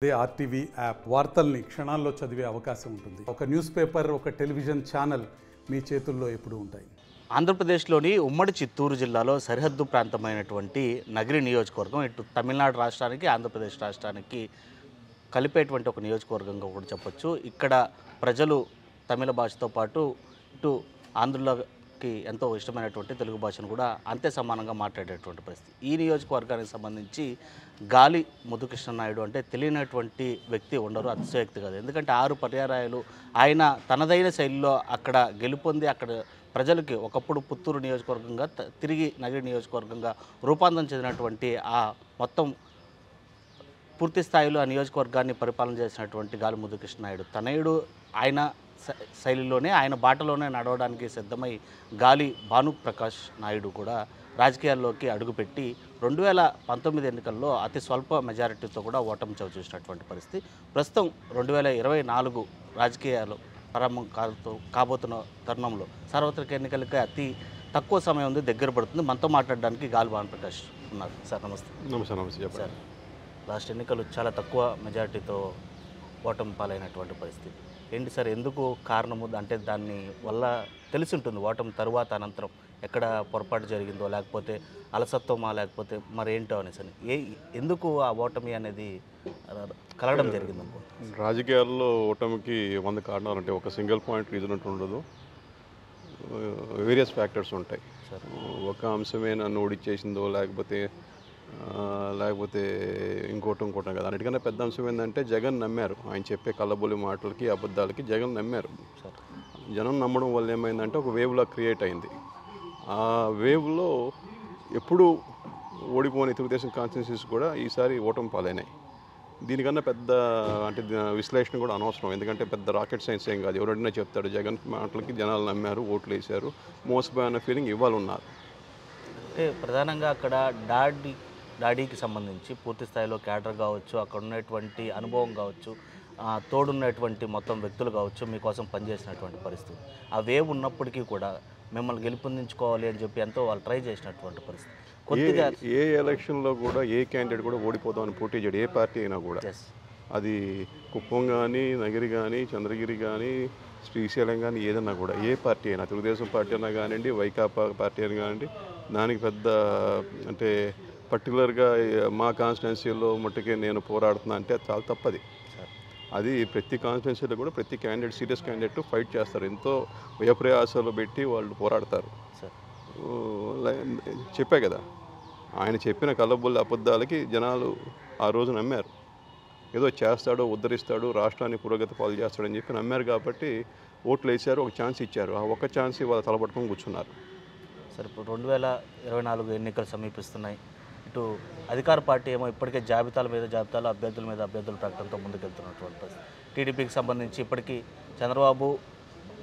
అదే RTV app వార్తల్ని క్షణాల్లో చదివే అవకాశం ఉంటుంది. ఒక న్యూస్ పేపర్, ఒక టెలివిజన్ ఛానల్ మీ చేతుల్లో ఎప్పుడూ ఉంటాయి. ఆంధ్రప్రదేశ్లోని ఉమ్మడి చిత్తూరు జిల్లాలో సరిహద్దు ప్రాంతమైనటువంటి నగిరి నియోజకవర్గం ఇటు తమిళనాడు రాష్ట్రానికి ఆంధ్రప్రదేశ్ రాష్ట్రానికి కలిపేటువంటి ఒక నియోజకవర్గంగా కూడా చెప్పొచ్చు. ఇక్కడ ప్రజలు తమిళ భాషతో పాటు ఇటు ఆంధ్రులకి ఎంతో ఇష్టమైనటువంటి తెలుగు భాషను కూడా అంతే సమానంగా మాట్లాడేటువంటి పరిస్థితి. ఈ నియోజకవర్గానికి సంబంధించి గాలి ముద్దుకృష్ణ నాయుడు అంటే తెలియనటువంటి వ్యక్తి ఉండరు, అతిశయోక్తి కాదు. ఎందుకంటే 6 పర్యాయాలు ఆయన తనదైన శైలిలో అక్కడ గెలుపొంది అక్కడ ప్రజలకి ఒకప్పుడు పుత్తూరు నియోజకవర్గంగా తిరిగి నగిరి నియోజకవర్గంగా రూపాంతరం చెందినటువంటి ఆ మొత్తం పూర్తి స్థాయిలో ఆ నియోజకవర్గాన్ని పరిపాలన చేసినటువంటి గాలి ముద్దుకృష్ణ నాయుడు తనయుడు ఆయన శైలిలోనే ఆయన బాటలోనే నడవడానికి సిద్ధమై గాలి భానుప్రకాష్ నాయుడు కూడా రాజకీయాల్లోకి అడుగుపెట్టి 2019 ఎన్నికల్లో అతి స్వల్ప మెజారిటీతో కూడా ఓటమి చవిచూసినటువంటి పరిస్థితి. ప్రస్తుతం 2024 రాజకీయాలు ప్రారంభం కాబోతున్న తరుణంలో సార్వత్రిక ఎన్నికలకి అతి తక్కువ సమయం ఉంది, దగ్గర పడుతుంది. మనతో మాట్లాడడానికి గాలి భానుప్రకాష్ ఉన్నారు. సార్ నమస్తే. నమస్తే సార్, లాస్ట్ ఎన్నికలు చాలా తక్కువ మెజారిటీతో ఓటమి పాలైనటువంటి పరిస్థితి ఏంటి సార్? ఎందుకు కారణము? అంటే దాన్ని వల్ల తెలిసి ఉంటుంది ఓటమి తరువాత అనంతరం ఎక్కడ పొరపాటు జరిగిందో, లేకపోతే అలసత్వమా, లేకపోతే మరేంటో అనేసి ఎందుకు ఆ ఓటమి అనేది కలగడం జరిగింది అనుకో? రాజకీయాల్లో ఓటమికి 100 కారణాలు ఉంటాయి. ఒక సింగిల్ పాయింట్ రీజన్ అంటూ ఉండదు, వేరియస్ ఫ్యాక్టర్స్ ఉంటాయి. ఒక అంశమే నన్ను ఓడిచ్చేసిందో లేకపోతే ఇంకోటి కదా. అన్నిటికన్నా పెద్ద అంశం ఏంటంటే జగన్ నమ్మారు. ఆయన చెప్పే కళ్ళబొల్లి మాటలకి అబద్ధాలకి జగన్ నమ్మారు. జనం నమ్మడం వల్ల ఏమైందంటే ఒక వేవ్లా క్రియేట్ అయింది. ఆ వేవ్లో ఎప్పుడు ఓడిపోయిన తెలుగుదేశం కాన్స్టిట్యున్సీస్ కూడా ఈసారి ఓటమి పాలైనాయి. దీనికన్నా పెద్ద అంటే విశ్లేషణ కూడా అనవసరం, ఎందుకంటే పెద్ద రాకెట్ సైన్స్ ఏం కాదు. ఎవరైనా చెప్తాడు జగన్ మాటలకి జనాలు నమ్మారు, ఓట్లు వేశారు, మోసపోయిన ఫీలింగ్ ఇవాళ ఉన్నారు. అంటే ప్రధానంగా అక్కడ డాడీకి సంబంధించి పూర్తి స్థాయిలో క్యాడర్ కావచ్చు, అక్కడ ఉన్నటువంటి అనుభవం కావచ్చు, తోడున్నటువంటి మొత్తం వ్యక్తులు కావచ్చు, మీకోసం పనిచేసినటువంటి పరిస్థితి. ఆ వేవ్ ఉన్నప్పటికీ కూడా మిమ్మల్ని గెలుపొందించుకోవాలి అని చెప్పి ఎంతో వాళ్ళు ట్రై చేసినటువంటి పరిస్థితి. కొద్దిగా ఏ ఎలక్షన్లో కూడా ఏ క్యాండిడేట్ కూడా ఓడిపోదామని పోటీ చేయడు, ఏ పార్టీ అయినా కూడా. అది కుప్పం కానీ, నగిరి కానీ, చంద్రగిరి కానీ, శ్రీశైలం కానీ, ఏదన్నా కూడా ఏ పార్టీ అయినా, తెలుగుదేశం పార్టీ అయినా కానివ్వండి, వైకాపా పార్టీ అయినా కానివ్వండి, దానికి పెద్ద అంటే పర్టికులర్గా మా కాన్స్టిట్యున్సీలో మట్టుకే నేను పోరాడుతున్నా అంటే చాలా తప్పది. అది ప్రతి కాన్స్టిట్యున్సీలో కూడా ప్రతి క్యాండిడేట్, సీరియస్ క్యాండిడేట్ ఫైట్ చేస్తారు, ఎంతో వ్యయప్రయాసాలు పెట్టి వాళ్ళు పోరాడతారు. చెప్పే కదా, ఆయన చెప్పిన కళ్ళబొల్లి అబద్ధాలకి జనాలు ఆ రోజు నమ్మారు. ఏదో చేస్తాడో, ఉద్ధరిస్తాడు, రాష్ట్రాన్ని పురోగతి పాలు చేస్తాడని చెప్పి నమ్మారు. కాబట్టి ఓట్లు వేశారు, ఒక ఛాన్స్ ఇచ్చారు. ఆ ఒక్క ఛాన్స్ వాళ్ళు తలపట్టుకొని కూర్చున్నారు. సరే, ఇప్పుడు 2024 ఎన్నికలు సమీపిస్తున్నాయి. ఇటు అధికార పార్టీ ఏమో ఇప్పటికే జాబితాలు అభ్యర్థుల మీద అభ్యర్థుల ప్రకటనతో ముందుకెళ్తున్నటువంటి పరిస్థితి. టీడీపీకి సంబంధించి ఇప్పటికీ చంద్రబాబు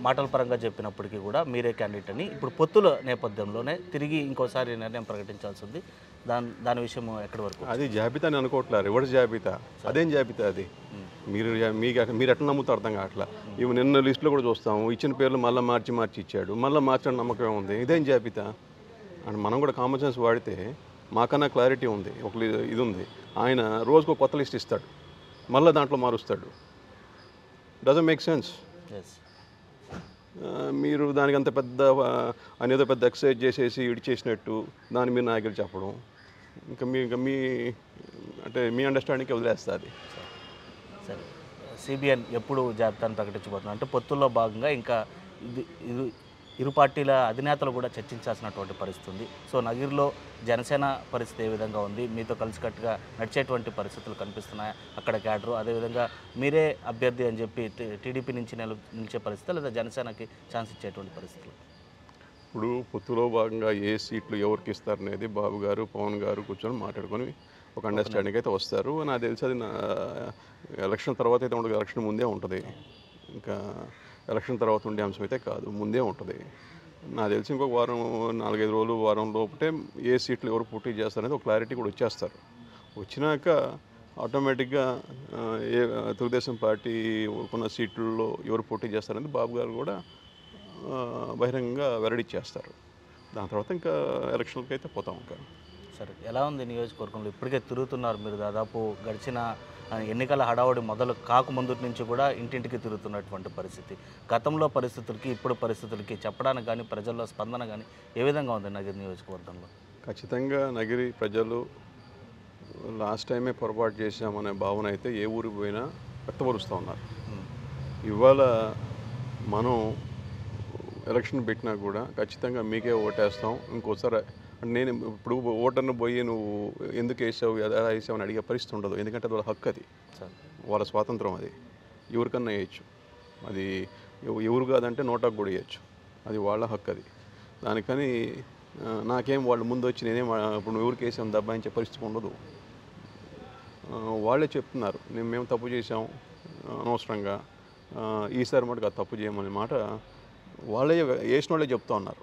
మాటల పరంగా చెప్పినప్పటికీ కూడా మీరే క్యాండిడేట్ అని ఇప్పుడు పొత్తుల నేపథ్యంలోనే తిరిగి ఇంకోసారి నిర్ణయం ప్రకటించాల్సి ఉంది. దాని విషయం ఎక్కడి వరకు? అది జాబితా అని అనుకోవట్లేదు, రివర్స్ జాబితా. అదేం జాబితా అది? మీరు ఎట్లా నమ్ముతారు అర్థం కావట్లా. ఇవి నిన్న లిస్టులో కూడా చూస్తాము, ఇచ్చిన పేర్లు మళ్ళీ మార్చి ఇచ్చాడు. మళ్ళీ మార్చడం నమ్మకం ఉంది. ఇదేం జాబితా? అండ్ మనం కూడా కామన్ సెన్స్ వాడితే మాకన్నా క్లారిటీ ఉంది. ఒక ఇది ఉంది, ఆయన రోజుకు కొత్త లిస్ట్ ఇస్తాడు, మళ్ళీ దాంట్లో మారుస్తాడు. Doesn't make sense. మీరు దానికి అంత పెద్ద అనేదో పెద్ద ఎక్సర్సైజ్ చేసేసి ఇడిచేసినట్టు దాని మీద నాయకులు చెప్పడం ఇంకా మీ అంటే మీ అండర్స్టాండింగ్కి వదిలేస్తుంది. సరే, సిబిఎన్ ఎప్పుడు జాబితాను ప్రకటించబోతున్నారు అంటే పొత్తుల్లో భాగంగా ఇంకా ఇది ఇరు పార్టీల అధినేతలు కూడా చర్చించాల్సినటువంటి పరిస్థితి ఉంది. సో నగిరిలో జనసేన పరిస్థితి ఏ విధంగా ఉంది? మీతో కలిసికట్టుగా నడిచేటువంటి పరిస్థితులు కనిపిస్తున్నాయి అక్కడ క్యాడరు? అదేవిధంగా మీరే అభ్యర్థి అని చెప్పి టీడీపీ నుంచి నిలిచే పరిస్థితి, లేదా జనసేనకి ఛాన్స్ ఇచ్చేటువంటి పరిస్థితులు? ఇప్పుడు పొత్తులో భాగంగా ఏ సీట్లు ఎవరికి ఇస్తారనేది బాబు గారు, పవన్ గారు కూర్చొని మాట్లాడుకొని ఒక అండర్స్టాండింగ్ అయితే వస్తారు. నాకు తెలిసి అది ఎలక్షన్ తర్వాత అయితే ఉండదు, ఎలక్షన్ ముందే ఉంటుంది. ఇంకా ఎలక్షన్ తర్వాత ఉండే అంశం అయితే కాదు, ముందే ఉంటుంది. నాకు తెలిసి ఇంకొక 4-5 రోజులు, వారం లోపటే ఏ సీట్లు ఎవరు పోటీ చేస్తారనేది ఒక క్లారిటీ కూడా వచ్చేస్తారు. వచ్చినాక ఆటోమేటిక్గా ఏ తెలుగుదేశం పార్టీ ఉన్న సీట్లలో ఎవరు పోటీ చేస్తారనేది బాబు గారు కూడా బహిరంగంగా వెల్లడిచ్చేస్తారు. దాని తర్వాత ఇంకా ఎలక్షన్లకి అయితే పోతాం. ఇంకా సరే, ఎలా ఉంది నియోజకవర్గంలో? ఇప్పటికే తిరుగుతున్నారు మీరు, దాదాపు గడిచిన ఎన్నికల హడావుడి మొదలు కాకముందు నుంచి కూడా ఇంటింటికి తిరుగుతున్నటువంటి పరిస్థితి. గతంలో పరిస్థితులకి ఇప్పుడు పరిస్థితులకి చెప్పడానికి కానీ, ప్రజల్లో స్పందన కానీ ఏ విధంగా ఉంది నగిరి నియోజకవర్గంలో? ఖచ్చితంగా నగిరి ప్రజలు లాస్ట్ టైమే పొరపాటు చేశామనే భావన అయితే ఏ ఊరికి పోయినా వ్యక్తపరుస్తూ ఉన్నారు. ఇవాళ మనం ఎలక్షన్ పెట్టినా కూడా ఖచ్చితంగా మీకే ఓటేస్తాం, ఇంకోసారి నేను ఇప్పుడు ఓటర్ను పోయి నువ్వు ఎందుకు వేసావు ఎలా వేసావు అని అడిగే పరిస్థితి ఉండదు. ఎందుకంటే అది వాళ్ళ హక్కు, అది వాళ్ళ స్వాతంత్రం, అది ఎవరికన్నా వేయచ్చు. అది ఎవరు కాదంటే నోటాకు కూడా వేయచ్చు, అది వాళ్ళ హక్కు. అది దానికని నాకేం వాళ్ళు ముందు వచ్చి నేనేం ఇప్పుడు ఎవరికి వేసాం దబ్బాయించే పరిస్థితి ఉండదు. వాళ్ళే చెప్తున్నారు మేము తప్పు చేసాం అనవసరంగా, ఈసారి మటుకు అది తప్పు చేయమనే మాట వాళ్ళే వేసిన వాళ్ళే చెప్తా ఉన్నారు.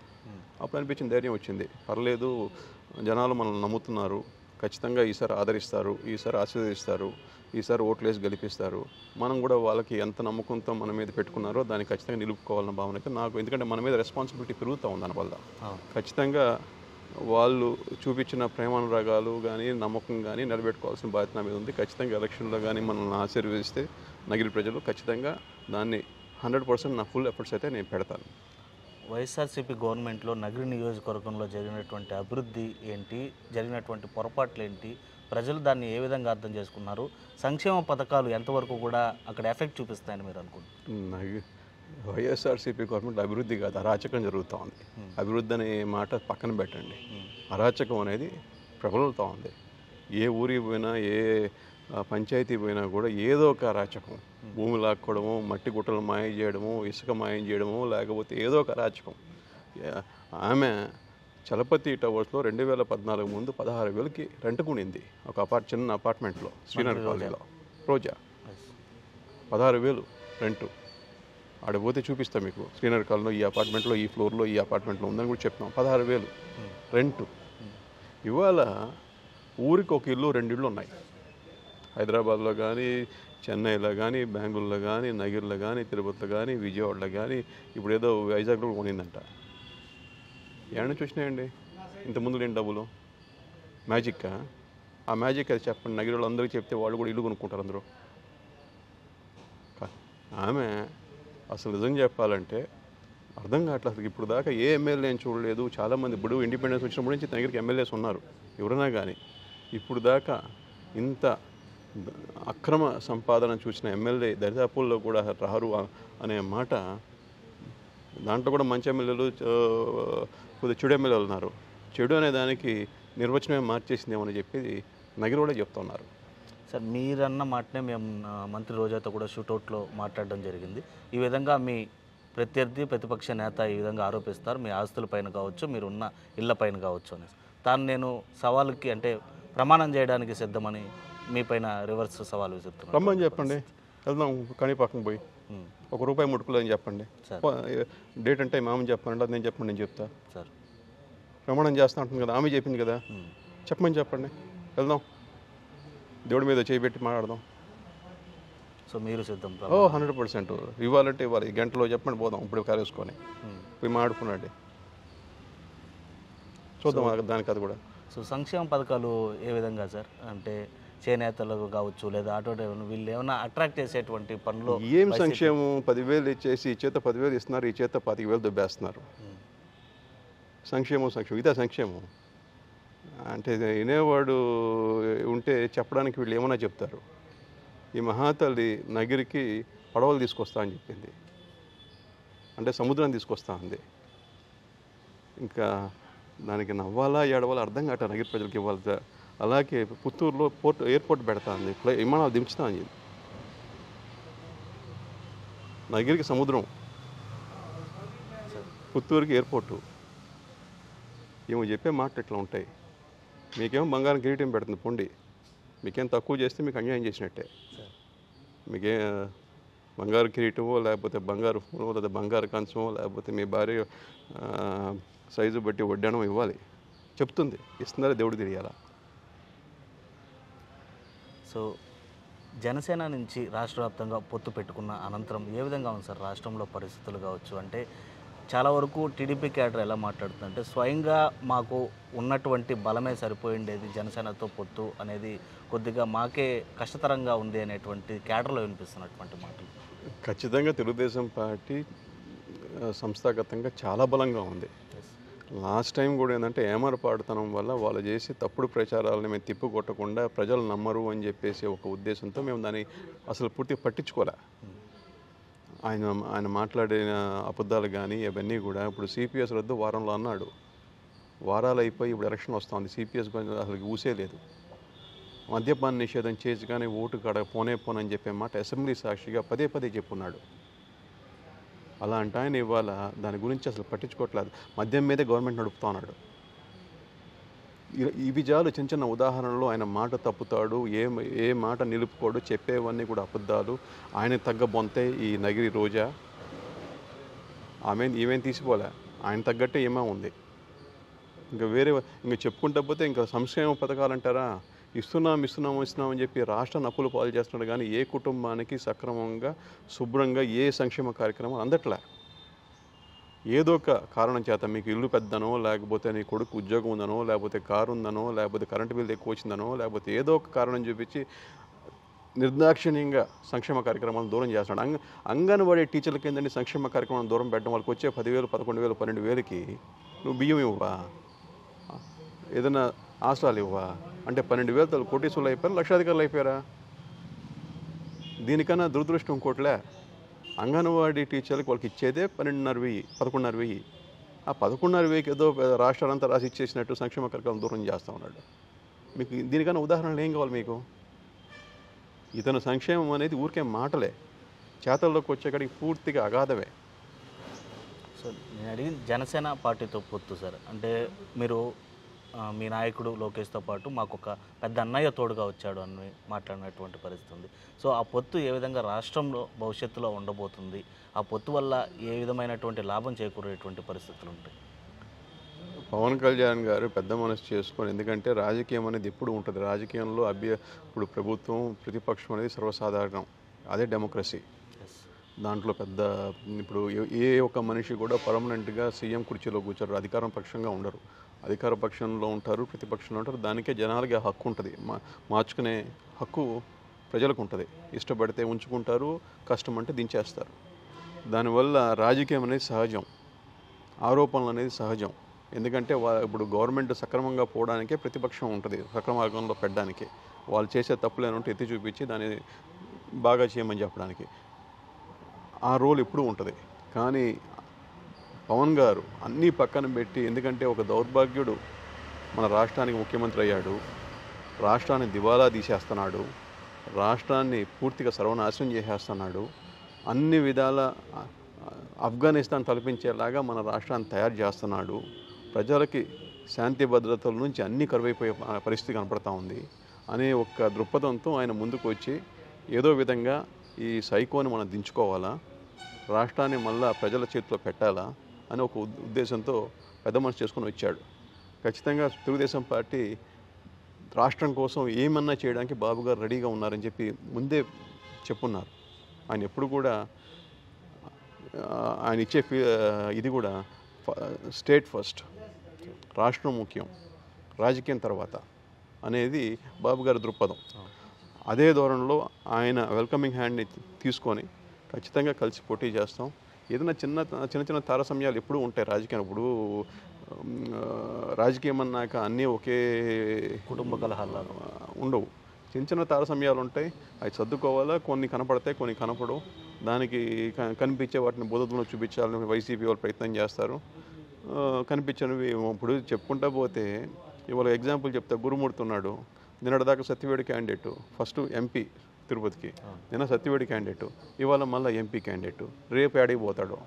అప్పుడు అనిపించిన ధైర్యం వచ్చింది, పర్లేదు జనాలు మనల్ని నమ్ముతున్నారు, ఖచ్చితంగా ఈసారి ఆదరిస్తారు, ఈసారి ఆశీర్వదిస్తారు, ఈసారి ఓట్లు వేసి గెలిపిస్తారు. మనం కూడా వాళ్ళకి ఎంత నమ్మకంతో మన మీద పెట్టుకున్నారో దాన్ని ఖచ్చితంగా నిలుపుకోవాలన్న భావన అయితే నాకు, ఎందుకంటే మన మీద రెస్పాన్సిబిలిటీ పెరుగుతూ ఉంది దానివల్ల. ఖచ్చితంగా వాళ్ళు చూపించిన ప్రేమానురాగాలు కానీ నమ్మకం కానీ నిలబెట్టుకోవాల్సిన బాధ్యత నా మీద ఉంది. ఖచ్చితంగా ఎలక్షన్లో కానీ మనల్ని ఆశీర్వదిస్తే నగిరి ప్రజలు ఖచ్చితంగా దాన్ని 100% నా ఫుల్ ఎఫర్ట్స్ అయితే నేను పెడతాను. వైఎస్ఆర్సీపీ గవర్నమెంట్లో నగిరి నియోజకవర్గంలో జరిగినటువంటి అభివృద్ధి ఏంటి, జరిగినటువంటి పొరపాట్లు ఏంటి, ప్రజలు దాన్ని ఏ విధంగా అర్థం చేసుకున్నారు, సంక్షేమ పథకాలు ఎంతవరకు కూడా అక్కడ ఎఫెక్ట్ చూపిస్తాయని మీరు అనుకుంటున్నారు? వైఎస్ఆర్సీపీ గవర్నమెంట్ అభివృద్ధి కాదు, అరాచకం జరుగుతూ ఉంది. అభివృద్ధి అనే మాట పక్కన పెట్టండి, అరాచకం అనేది ప్రబలుతూ ఉంది. ఏ ఊరికి పోయినా, ఏ పంచాయతీ పోయినా కూడా ఏదో ఒక అరాచకం, భూమి లాక్కోవడము, మట్టి గుట్టలు మాయం చేయడము, ఇసుక మాయం చేయడము, లేకపోతే ఏదో ఒక అరాచకం. ఆమె చలపతి టవర్స్లో 2014 ముందు 16,000కి రెంట్ కొనింది, ఒక చిన్న అపార్ట్మెంట్లో శ్రీనగర్ కాలనీలో. రోజా 16,000 రెంటు. ఆడపోతే చూపిస్తాం మీకు, శ్రీనగర్ కాలనీలో ఈ అపార్ట్మెంట్లో, ఈ ఫ్లోర్లో, ఈ అపార్ట్మెంట్లో ఉందని కూడా చెప్తున్నాం. 16,000 రెంటు. ఇవాళ ఊరికి ఒక ఇల్లు, 2 ఇళ్ళు ఉన్నాయి. హైదరాబాద్లో కానీ, చెన్నైలో కానీ, బెంగళూరులో కానీ, నగిరిలో కానీ, తిరుపతిలో కానీ, విజయవాడలో కానీ, ఇప్పుడు ఏదో వైజాగ్లో కొనిందంట. ఏడ నుంచి వచ్చినాయండి ఇంతకుముందు లేని డబ్బులు? మ్యాజిక్కా? ఆ మ్యాజిక్ అది చెప్పండి. నగిరి వాళ్ళు అందరికీ చెప్తే వాళ్ళు కూడా ఇల్లు కొనుక్కుంటారు అందరూ. ఆమె అసలు నిజం చెప్పాలంటే అర్థం కావట్లేదు. అసలు ఇప్పుడు దాకా ఏ ఎమ్మెల్యే అని చూడలేదు. చాలామంది ఇప్పుడు ఇండిపెండెన్స్ వచ్చినప్పటి నుంచి నగిరికి ఎమ్మెల్యేస్ ఉన్నారు ఎవరైనా కానీ. ఇప్పుడు దాకా ఇంత అక్రమ సంపాదన చూసిన ఎమ్మెల్యే దరిదాపుల్లో కూడా రారు అనే మాట. దాంట్లో కూడా మంచి ఎమ్మెల్యేలు, కొద్దిగా చెడు ఎమ్మెల్యేలు ఉన్నారు. చెడు అనే దానికి నిర్వచనమే మార్చేసిందేమని చెప్పి నగిరి కూడా చెప్తున్నారు. సార్, మీరన్న మాటనే మేము మంత్రి రోజాతో కూడా షూటౌట్లో మాట్లాడడం జరిగింది. ఈ విధంగా మీ ప్రత్యర్థి, ప్రతిపక్ష నేత ఈ విధంగా ఆరోపిస్తారు, మీ ఆస్తులపైన కావచ్చు, మీరున్న ఇళ్లపైన కావచ్చు అని. తాను నేను సవాలుకి అంటే ప్రమాణం చేయడానికి సిద్ధమని మీ పైన రివర్స్ సవాల్ విసురుతున్నాను. రమ్మని చెప్పండి, వెళ్దాం కనీపాకం పోయి ₹1 ముట్టుకోలేదని చెప్పండి. డేట్ అంటే మామని చెప్పండి, అది నేను చెప్పండి, నేను చెప్తా. సార్ ప్రమాణం చేస్తా ఉంటుంది కదా, ఆమె చెప్పింది కదా, చెప్పమని చెప్పండి, వెళ్దాం దేవుడి మీద చేయబెట్టి మాట్లాడదాం. సో మీరు సిద్ధం? 100%. ఇవ్వాలంటే ఇవ్వాలి, గంటలో చెప్పండి, పోదాం ఇప్పుడు కారేసుకొని పోయి మాట్లాడుకున్నాడు, చూద్దాం దానికి. అది కూడా సో సంక్షేమ పథకాలు ఏ విధంగా సార్, అంటే చేనేతలకు కావచ్చు లేదా ఆటో డ్రైవర్లు, వీళ్ళు ఏమైనా అట్రాక్ట్ చేసేటువంటి పనులు? ఏం సంక్షేమం? 10,000 ఇచ్చేసి ఈ చేత 10,000 ఇస్తున్నారు, ఈ చేత 25,000 దుబ్బేస్తున్నారు. సంక్షేమం ఇదే సంక్షేమం అంటే? వినేవాడు ఉంటే చెప్పడానికి వీళ్ళు ఏమన్నా చెప్తారు. ఈ మహాతల్లి నగిరికి పడవలు తీసుకొస్తా అని చెప్పింది, అంటే సముద్రాన్ని తీసుకొస్తా ఉంది. ఇంకా దానికి నవ్వాలా ఏడవాలా అర్థం కావట నగిరి ప్రజలకు ఇవ్వాలి. అలాగే పుత్తూరులో ఎయిర్పోర్ట్ పెడతా ఉంది, విమానాలు దించుతా అని. నగిరికి సముద్రం, పుత్తూరుకి ఎయిర్పోర్టు. ఏమో చెప్పే మాటలు ఇట్లా ఉంటాయి. మీకేమో బంగారం కిరీటం పెడుతుంది పొండి, మీకేం తక్కువ చేస్తే మీకు అన్యాయం చేసినట్టే. మీకే బంగారు కిరీటమో, లేకపోతే బంగారు ఫోనో, లేదా బంగారు కంచమో, లేకపోతే మీ భార్య సైజు బట్టి వడ్డానం ఇవ్వాలి చెప్తుంది. ఇస్తున్నారా దేవుడు తెలియాలా. సో జనసేన నుంచి రాష్ట్ర వ్యాప్తంగా పొత్తు పెట్టుకున్న అనంతరం ఏ విధంగా ఉంది సార్ రాష్ట్రంలో పరిస్థితులు కావచ్చు? అంటే చాలా వరకు టీడీపీ క్యాడర్ ఎలా మాట్లాడుతుందంటే స్వయంగా మాకు ఉన్నటువంటి బలమే సరిపోయిండేది జనసేనతో పొత్తు అనేది కొద్దిగా మాకే కష్టతరంగా ఉంది అనేటువంటి క్యాడర్లో వినిపిస్తున్నటువంటి మాటలు. ఖచ్చితంగా తెలుగుదేశం పార్టీ సంస్థాగతంగా చాలా బలంగా ఉంది. లాస్ట్ టైం కూడా ఏంటంటే ఏమరపాటుతనం వల్ల వాళ్ళు చేసి తప్పుడు ప్రచారాలను మేము తిప్పికొట్టకుండా ప్రజలు నమ్మరు అని చెప్పేసి ఒక ఉద్దేశంతో మేము దాన్ని అసలు పూర్తిగా పట్టించుకోలే. ఆయన మాట్లాడిన అబద్ధాలు కానీ ఇవన్నీ కూడా ఇప్పుడు సిపిఎస్ రద్దు వారంలో అన్నాడు, వారాలు అయిపోయి ఇప్పుడు ఎలక్షన్ వస్తుంది, సిపిఎస్ అసలు ఊసే లేదు. మద్యపాన నిషేధం చేసి కానీ ఓటు కాడ పోనని చెప్పే మాట అసెంబ్లీ సాక్షిగా పదే పదే చెప్పున్నాడు. అలాంటి ఆయన ఇవాళ దాని గురించి అసలు పట్టించుకోవట్లేదు, మద్యం మీదే గవర్నమెంట్ నడుపుతా ఉన్నాడు. ఇవి చాలు చిన్న చిన్న ఉదాహరణలు. ఆయన మాట తప్పుతాడు, ఏ మాట నిలుపుకోడు, చెప్పేవన్నీ కూడా అబద్ధాలు. ఆయన తగ్గ బొంతే ఈ నగిరి రోజా, ఈమెం తీసిపోలే, ఆయన తగ్గట్టే ఏమో ఉంది. ఇంకా చెప్పుకుంటా పోతే ఇంకా సంక్షేమ పథకాలు అంటారా, ఇస్తున్నామని చెప్పి రాష్ట్రాన్ని అప్పులు పాలు చేస్తున్నాడు. కానీ ఏ కుటుంబానికి సక్రమంగా శుభ్రంగా ఏ సంక్షేమ కార్యక్రమం అందట్లే. ఏదో ఒక కారణం చేత మీకు ఇల్లు పెద్దనో, లేకపోతే నీ కొడుకు ఉద్యోగం ఉందనో, లేకపోతే కారు ఉందనో, లేకపోతే కరెంటు బిల్లు ఎక్కువ వచ్చిందనో, లేకపోతే ఏదో ఒక కారణం చూపించి నిర్దాక్షిణ్యంగా సంక్షేమ కార్యక్రమాలను దూరం చేస్తున్నాడు. అంగన్వాడీ టీచర్లకి ఏంటంటే సంక్షేమ కార్యక్రమాలను దూరం పెట్టడం, వాళ్ళకి వచ్చే 10,000, 11,000, 12,000కి నువ్వు బియ్యం ఇవ్వవా, ఏదైనా ఆశ్రాలు ఇవ్వవా అంటే 12,000 కోటీసులు అయిపోయారు, లక్షాధికారులు అయిపోయారా? దీనికన్నా దురదృష్టం ఇంకోట్లే, అంగన్వాడీ టీచర్లకు వాళ్ళకి ఇచ్చేదే 12,500, 11,500. ఆ 11,500కి ఏదో రాష్ట్రాలంతా రాసి ఇచ్చేసినట్టు సంక్షేమ కార్యక్రమం దూరం చేస్తూ ఉన్నాడు. మీకు దీనికన్నా ఉదాహరణలు ఏం కావాలి మీకు? ఇతను సంక్షేమం అనేది ఊరికే మాటలే, చేతల్లోకి వచ్చేకాడికి పూర్తిగా అగాధమే. సార్ నేను అడిగింది జనసేన పార్టీతో పొత్తు సార్. అంటే మీరు మీ నాయకుడు లోకేష్తో పాటు మాకు ఒక పెద్ద అన్నయ్య తోడుగా వచ్చాడు అని మాట్లాడినటువంటి పరిస్థితి ఉంది. సో ఆ పొత్తు ఏ విధంగా రాష్ట్రంలో భవిష్యత్తులో ఉండబోతుంది, ఆ పొత్తు వల్ల ఏ విధమైనటువంటి లాభం చేకూరేటువంటి పరిస్థితులు ఉంటాయి? పవన్ కళ్యాణ్ గారు పెద్ద మనసు చేసుకొని, ఎందుకంటే రాజకీయం అనేది ఎప్పుడు ఉంటుంది, రాజకీయంలో ఇప్పుడు ప్రభుత్వం ప్రతిపక్షం అనేది సర్వసాధారణం, అదే డెమోక్రసీ. దాంట్లో ఇప్పుడు ఏ ఒక్క మనిషి కూడా పర్మనెంట్గా సీఎం కుర్చీలో కూర్చోరు, అధికారం పక్షంగా ఉండరు, అధికార పక్షంలో ఉంటారు, ప్రతిపక్షంలో ఉంటారు. దానికే జనాలకి హక్కు ఉంటుంది, మార్చుకునే హక్కు ప్రజలకు ఉంటుంది. ఇష్టపడితే ఉంచుకుంటారు, కష్టం అంటే దించేస్తారు. దానివల్ల రాజకీయం అనేది సహజం, ఆరోపణలు అనేది సహజం. ఎందుకంటే ఇప్పుడు గవర్నమెంట్ సక్రమంగా పోవడానికే ప్రతిపక్షం ఉంటుంది, సక్రమ మార్గంలో పెట్టడానికి. వాళ్ళు చేసే తప్పులేనంటే ఎత్తి చూపించి దాన్ని బాగా చేయమని చెప్పడానికి ఆ రోల్ ఎప్పుడూ ఉంటుంది. కానీ పవన్ గారు అన్నీ పక్కన పెట్టి, ఎందుకంటే ఒక దౌర్భాగ్యుడు మన రాష్ట్రానికి ముఖ్యమంత్రి అయ్యాడు, రాష్ట్రాన్ని దివాలా తీసేస్తున్నాడు, రాష్ట్రాన్ని పూర్తిగా సర్వనాశనం చేసేస్తున్నాడు, అన్ని విధాల ఆఫ్ఘనిస్తాన్ తలపించేలాగా మన రాష్ట్రాన్ని తయారు చేస్తున్నాడు, ప్రజలకి శాంతి భద్రతల నుంచి అన్నీ కరువైపోయే పరిస్థితి కనపడతా ఉంది అనే ఒక దృక్పథంతో ఆయన ముందుకు వచ్చి ఏదో విధంగా ఈ సైకోని మనం దించుకోవాలా, రాష్ట్రాన్ని మళ్ళా ప్రజల చేతిలో పెట్టాలా అని ఒక ఉద్దేశంతో పెద్ద మనసు చేసుకొని వచ్చాడు. ఖచ్చితంగా తెలుగుదేశం పార్టీ రాష్ట్రం కోసం ఏమన్నా చేయడానికి బాబు గారు రెడీగా ఉన్నారని చెప్పి ముందే చెప్పున్నారు. ఆయన ఎప్పుడు కూడా ఆయన ఇచ్చే ఇది కూడా స్టేట్ ఫస్ట్, రాష్ట్రం ముఖ్యం, రాజకీయం తర్వాత అనేది బాబు గారి దృక్పథం. అదే ధోరణిలో ఆయన వెల్కమింగ్ హ్యాండ్ని తీసుకొని ఖచ్చితంగా కలిసి పోటీ చేస్తాం. ఏదైనా చిన్న తారసమ్యాలు ఎప్పుడూ ఉంటాయి రాజకీయం. ఇప్పుడు రాజకీయం అన్నాక అన్నీ ఒకే కుటుంబ కలహాలు ఉండవు, చిన్న తారసమ్యాలు ఉంటాయి, అవి సర్దుకోవాలా. కొన్ని కనపడతాయి, కొన్ని కనపడవు. దానికి కనిపించే వాటిని బోధనలో చూపించాలని వైసీపీ వాళ్ళు ప్రయత్నం చేస్తారు. కనిపించనివి ఇప్పుడు చెప్పుకుంటా పోతే ఇవాళ ఎగ్జాంపుల్ చెప్తా, గురుమూర్తి ఉన్నాడు, నిన్నటిదాకా సత్యవేడి క్యాండిడేట్, ఫస్ట్ ఎంపీ తిరుపతికి, నిన్న సత్యవేడి క్యాండిడేట్, ఇవాళ మళ్ళీ ఎంపీ క్యాండిడేట్, రేపు యాడికి పోతాడు.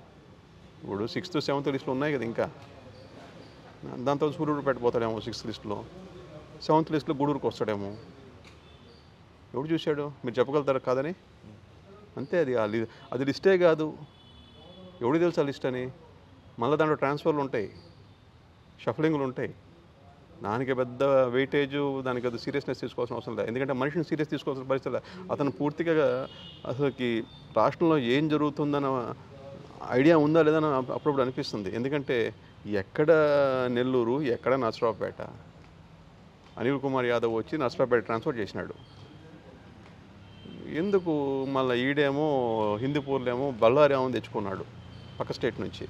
ఇప్పుడు 6th, 7th లిస్టులు ఉన్నాయి కదా, ఇంకా దాంతో సూర్యుడు పెట్టిపోతాడేమో 6th లిస్టులో, 7th లిస్టులో గూడూరుకు వస్తాడేమో. ఎవడు చూశాడు? మీరు చెప్పగలుగుతారు కాదని? అంతే, అది లిస్టే కాదు, ఎవడు తెలుసు ఆ లిస్ట్ అని. మళ్ళీ దాంట్లో ట్రాన్స్ఫర్లు ఉంటాయి, షఫలింగ్లు ఉంటాయి. దానికి పెద్ద వెయిటేజ్, దానికి పెద్ద సీరియస్నెస్ తీసుకోవాల్సిన అవసరం లేదు. ఎందుకంటే మనిషిని సీరియస్ తీసుకోవాల్సిన పరిస్థితి లేదు. అతను పూర్తిగా అసలుకి రాష్ట్రంలో ఏం జరుగుతుందన్న ఐడియా ఉందా లేదా అని అప్పుడప్పుడు అనిపిస్తుంది. ఎందుకంటే ఎక్కడ నెల్లూరు, ఎక్కడ నర్సరావుపేట. అనిల్ కుమార్ యాదవ్ వచ్చి నర్సరావుపేట ట్రాన్స్ఫర్ చేసినాడు. ఎందుకు మళ్ళీ ఈడేమో హిందూపూర్లేమో బళ్ళారి ఆమెను తెచ్చుకున్నాడు పక్క స్టేట్ నుంచి.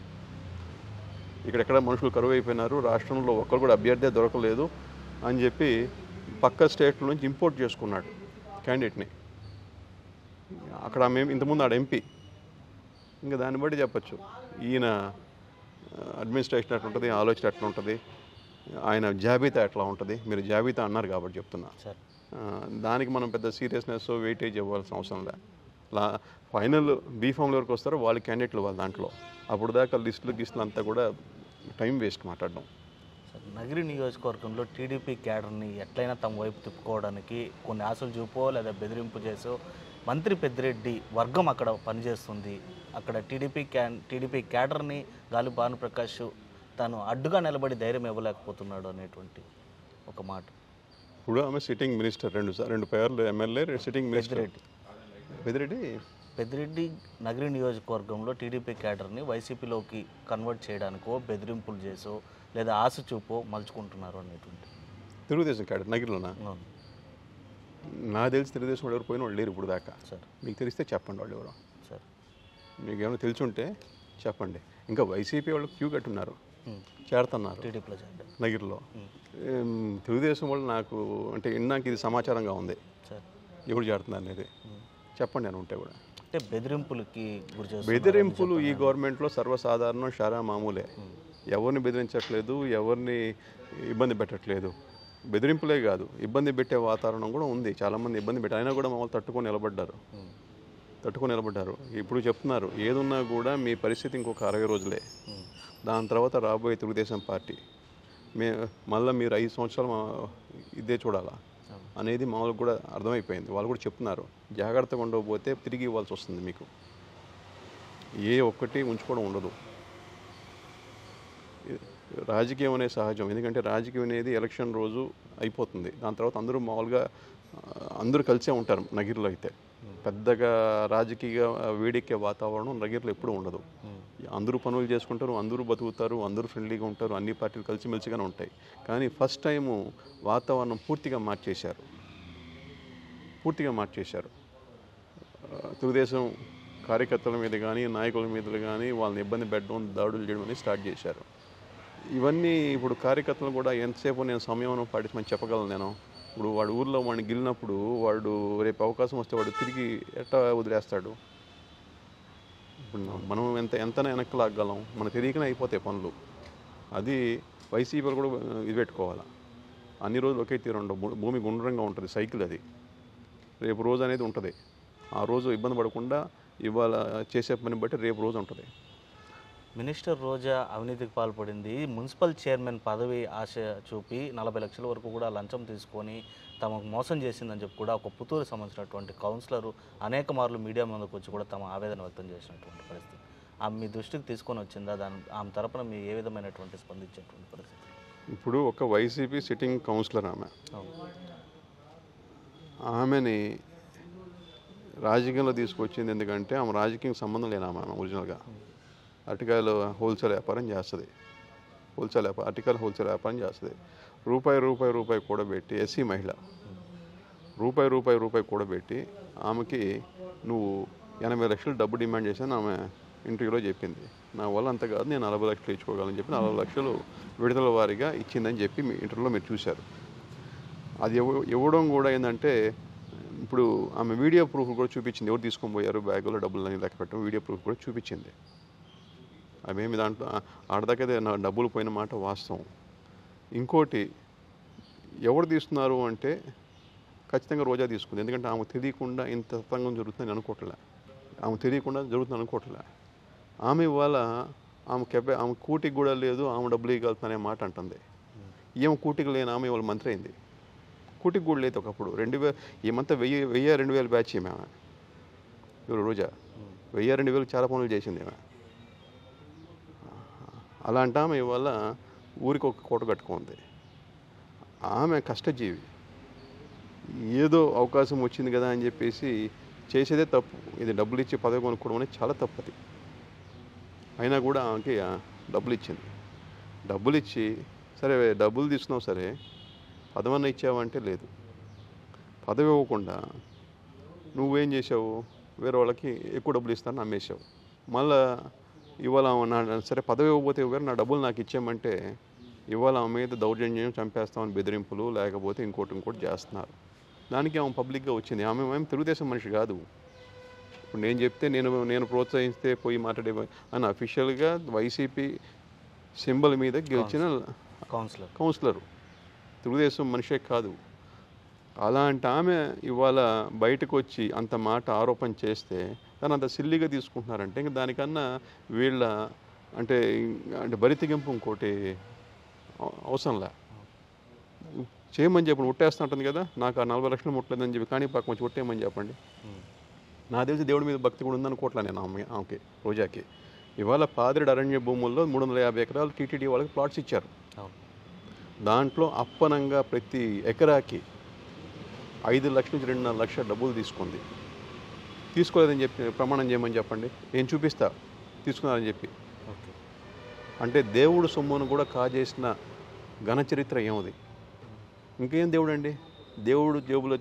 ఇక్కడెక్కడ మనుషులు కరువు అయిపోయినారు, రాష్ట్రంలో ఒక్కరు కూడా అభ్యర్థి దొరకలేదు అని చెప్పి పక్క స్టేట్ల నుంచి ఇంపోర్ట్ చేసుకున్నాడు క్యాండిడేట్ని. అక్కడ మేము ఇంతకుముందు ఆడ ఎంపీ. ఇంకా దాన్ని బట్టి చెప్పచ్చు ఈయన అడ్మినిస్ట్రేషన్ ఎట్లా ఉంటుంది, ఆలోచన ఎట్లా ఉంటుంది, ఆయన జాబితా ఎట్లా ఉంటుంది. మీరు జాబితా అన్నారు కాబట్టి చెప్తున్నా. దానికి మనం పెద్ద సీరియస్నెస్ వెయిటేజ్ ఇవ్వాల్సిన అవసరం లే. ఫైనల్ బీఫామ్ల వరకు వస్తారో వాళ్ళు క్యాండిడేట్లు వాళ్ళు దాంట్లో. అప్పుడు దాకా లిస్టులు అంతా కూడా టైం వేస్ట్ మాట్లాడడం. నగిరి నియోజకవర్గంలో టీడీపీ క్యాడర్ని ఎట్లయినా తమ వైపు తిప్పుకోవడానికి కొన్ని ఆశలు చూపో లేదా బెదిరింపు చేసో మంత్రి పెద్దిరెడ్డి వర్గం అక్కడ పనిచేస్తుంది. అక్కడ టీడీపీ క్యాడర్ని గాలి భానుప్రకాష్ తాను అడ్డుగా నిలబడి ధైర్యం ఇవ్వలేకపోతున్నాడు అనేటువంటి ఒక మాట. ఇప్పుడు ఆమె సిట్టింగ్ మినిస్టర్, రెండు పేర్లు MLA, sitting minister Peddireddy Nagari నియోజకవర్గంలో టీడీపీ క్యాడర్ని వైసీపీలోకి కన్వర్ట్ చేయడానికో బెదిరింపులు చేసో లేదా ఆశ చూపో మలుచుకుంటున్నారు అనేటువంటి. తెలుగుదేశం క్యాడర్ నగిరిలోనా? నాకు తెలిసి తెలుగుదేశం వాళ్ళు ఎవరు పోయిన వాళ్ళు లేరు ఇప్పుడు దాకా. సార్ మీకు తెలిస్తే చెప్పండి వాళ్ళు ఎవరో. సార్ మీకు ఏమైనా తెలుసుంటే చెప్పండి. ఇంకా వైసీపీ వాళ్ళు క్యూ కట్టున్నారు, చేరుతున్నారు టీడీపీలో నగిరిలో. తెలుగుదేశం వాళ్ళు నాకు అంటే ఇందాక ఇది సమాచారంగా ఉంది ఎవరు చేరుతున్నారు అనేది. చెప్పండి అని ఉంటే కూడా. అంటే బెదిరింపులు ఈ గవర్నమెంట్లో సర్వసాధారణం, షారా మామూలే. ఎవరిని బెదిరించట్లేదు, ఎవరిని ఇబ్బంది పెట్టట్లేదు. బెదిరింపులే కాదు, ఇబ్బంది పెట్టే వాతావరణం కూడా ఉంది. చాలామంది ఇబ్బంది పెట్టి అయినా కూడా మమ్మల్ని తట్టుకొని నిలబడ్డారు. ఇప్పుడు చెప్తున్నారు ఏదున్నా కూడా మీ పరిస్థితి ఇంకొక 60 రోజులే, దాని తర్వాత రాబోయే తెలుగుదేశం పార్టీ మళ్ళీ మీరు 5 సంవత్సరాలు ఇదే చూడాలా అనేది మామూలుగా కూడా అర్థమైపోయింది. వాళ్ళు కూడా చెప్తున్నారు జాగ్రత్తగా ఉండకపోతే తిరిగి ఇవ్వాల్సి వస్తుంది, మీకు ఏ ఒక్కటి ఉంచుకోవడం ఉండదు. రాజకీయం అనేది సహజం, ఎందుకంటే రాజకీయం అనేది ఎలక్షన్ రోజు అయిపోతుంది. దాని తర్వాత అందరూ మామూలుగా అందరూ కలిసే ఉంటారు. నగిరిలో అయితే పెద్దగా రాజకీయ వేడెక్కే వాతావరణం నగిరిలో ఎప్పుడూ ఉండదు. అందరూ పనులు చేసుకుంటారు, అందరూ బతుకుతారు, అందరూ ఫ్రెండ్లీగా ఉంటారు, అన్ని పార్టీలు కలిసిమెలిసిగానే ఉంటాయి. కానీ ఫస్ట్ టైము వాతావరణం పూర్తిగా మార్చేశారు. తెలుగుదేశం కార్యకర్తల మీద కానీ నాయకుల మీద కానీ వాళ్ళని ఇబ్బంది పెట్టడం, దాడులు చేయడం అనేది స్టార్ట్ చేశారు. ఇవన్నీ ఇప్పుడు కార్యకర్తలు కూడా ఎంతసేపు నేను సమయం పాటించమని చెప్పగలను నేను. ఇప్పుడు వాడు ఊర్లో వాడిని గెలినప్పుడు వాడు రేపు అవకాశం వస్తే వాడు తిరిగి ఎట్లా వదిలేస్తాడు? ఇప్పుడు మనం ఎంతనే వెనక్కి లాగలం, మనకు తెలియకనే అయిపోతాయి పనులు. అది వైసీపీలు కూడా ఇది పెట్టుకోవాలి. అన్ని రోజులు ఒకే తీరు ఉండవు, భూమి గుండ్రంగా ఉంటుంది, సైకిల్ అది. రేపు రోజు అనేది ఉంటుంది. ఆ రోజు ఇబ్బంది పడకుండా ఇవాళ చేసే పని బట్టి రేపు రోజు ఉంటుంది. మినిస్టర్ రోజా అవినీతికి పాల్పడింది. మున్సిపల్ చైర్మన్ పదవి ఆశ చూపి 40 లక్షల వరకు కూడా లంచం తీసుకొని తమకు మోసం చేసిందని చెప్పి కూడా ఒక పుత్తూరు సంబంధించినటువంటి కౌన్సిలరు అనేక మార్లు మీడియా ముందుకు వచ్చి కూడా తమ ఆవేదన వ్యక్తం చేసినటువంటి పరిస్థితి. ఆమె మీ దృష్టికి తీసుకొని వచ్చిందా? ఆమె తరపున మీ ఏ విధమైనటువంటి స్పందించేటువంటి పరిస్థితి? ఇప్పుడు ఒక వైసీపీ సిట్టింగ్ కౌన్సిలర్ ఆమెని రాజకీయంలో తీసుకొచ్చింది ఎందుకంటే ఆమె రాజకీయం సంబంధం లేని ఆమె ఒరిజినల్గా అరటికాయలు హోల్సేల్ వ్యాపారం చేస్తుంది. అరటికాయలు హోల్సేల్ వ్యాపారం చేస్తుంది. రూపాయి కూడబెట్టి, ఎస్సీ మహిళ రూపాయి కూడబెట్టి ఆమెకి నువ్వు 80 లక్షలు డబ్బు డిమాండ్ చేశాను ఆమె ఇంటర్వ్యూలో చెప్పింది. నా వల్ల అంత కాదు, నేను 40 లక్షలు ఇచ్చుకోగలని చెప్పి 40 లక్షలు విడుదల వారీగా ఇచ్చిందని చెప్పి మీ ఇంటర్వ్యూలో మీరు చూశారు. అది ఇవ్వడం కూడా ఏంటంటే ఇప్పుడు ఆమె వీడియో ప్రూఫ్ కూడా చూపించింది. ఎవరు తీసుకొని పోయారు బ్యాగులో డబ్బులు లెక్క పెట్టడం వీడియో ప్రూఫ్ కూడా చూపించింది. అవేమి దాంట్లో ఆడదాకైతే నా డబ్బులు పోయిన మాట వాస్తవం. ఇంకోటి ఎవరు తీస్తున్నారు అంటే ఖచ్చితంగా రోజా తీసుకుంది. ఎందుకంటే ఆమె తెలియకుండా ఇంత సత్సంగం జరుగుతుందని అనుకోవట్లే. ఆమె ఇవాళ ఆమె కూటికి కూడా లేదు, ఆమె డబ్బులు ఇవ్వగలుగుతుందనే మాట అంటుంది. ఏమో కూటికి లేని ఆమె ఇవాళ మంత్రి అయింది. కూటికి కూడా లేదు ఒకప్పుడు. 2000 ఏమంతా 1000-2000 బ్యాచ్ ఆమె ఇవాళ రోజా 1000-2000 చాలా పనులు చేసింది ఆమె. అలాంటి ఆమె ఇవాళ ఊరికి ఒక కోట కట్టుకుంది. ఆమె కష్టజీవి. ఏదో అవకాశం వచ్చింది కదా అని చెప్పేసి చేసేదే తప్పు. ఇది డబ్బులు ఇచ్చి పదవి కొనుక్కోవడం అనేది చాలా తప్పది. అయినా కూడా ఆమెకి డబ్బులు ఇచ్చింది. డబ్బులు ఇచ్చి సరే డబ్బులు తీసుకున్నావు సరే పదవన్న ఇచ్చావంటే లేదు. పదవి ఇవ్వకుండా నువ్వేం చేసావు, వేరే వాళ్ళకి ఎక్కువ డబ్బులు ఇస్తానని అమ్మేశావు. మళ్ళా ఇవాళ సరే పదవి ఇవ్వకపోతే వేరే నా డబ్బులు నాకు ఇచ్చామంటే ఇవాళ ఆమె మీద దౌర్జన్యం, చంపేస్తామని బెదిరింపులు, లేకపోతే ఇంకోటి చేస్తున్నారు. దానికి ఆమె పబ్లిక్గా వచ్చింది. ఆమె తెలుగుదేశం మనిషి కాదు. ఇప్పుడు నేను చెప్తే నేను ప్రోత్సహిస్తే పోయి మాట్లాడే అని అఫీషియల్గా వైసీపీ సింబల్ మీద గెలిచిన కౌన్సిలరు, తెలుగుదేశం మనిషే కాదు. అలాంటి ఆమె ఇవాళ బయటకు వచ్చి అంత మాట ఆరోపణ చేస్తే దాన్ని అంత సిల్లిగా తీసుకుంటున్నారంటే ఇంకా దానికన్నా వీళ్ళ అంటే బరితెగింపు ఇంకోటి అవసరంలే. చేయమని చెప్పండి, ఒట్టేస్తూ ఉంటుంది కదా, నాకు ఆ 40 లక్షలు ముట్టలేదని చెప్పి కానీ పక్క వచ్చి ఒట్టేయమని చెప్పండి. నా తెలిసి దేవుడి మీద భక్తి కూడా ఉందనుకోవట్లే నేను ఆమెకి, రోజాకి. ఇవాళ పాదిరెడ్డి అరణ్య భూముల్లో 350 ఎకరాలు టీటీడీ వాళ్ళకి ప్లాట్స్ ఇచ్చారు. దాంట్లో అప్పనంగా ప్రతి ఎకరాకి 5 లక్షల నుంచి 2.5 లక్షల డబ్బులు తీసుకుంది. తీసుకోలేదని చెప్పి ప్రమాణం చేయమని చెప్పండి, నేను చూపిస్తా తీసుకున్నారని చెప్పి. అంటే దేవుడు సొమ్మును కూడా కాజేసిన ఘన చరిత్ర ఏముంది? ఇంకేం దేవుడు అండి? దేవుడు జేబులో